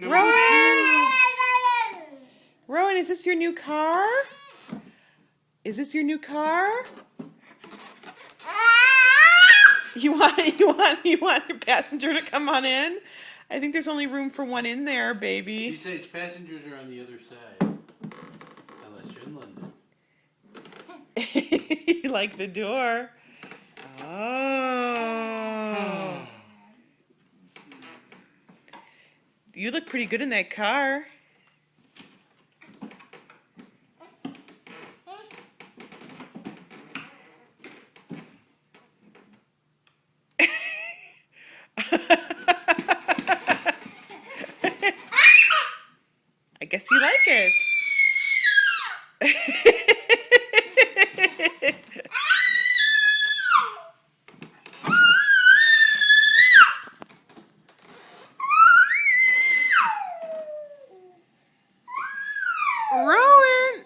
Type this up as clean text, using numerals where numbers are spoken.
Rowan! Rowan, is this your new car? Is this your new car? You want your passenger to come on in? I think there's only room for one in there, baby. He says passengers are on the other side. Unless you're in London. You like the door? Oh. You look pretty good in that car. I guess you like it. Rowan!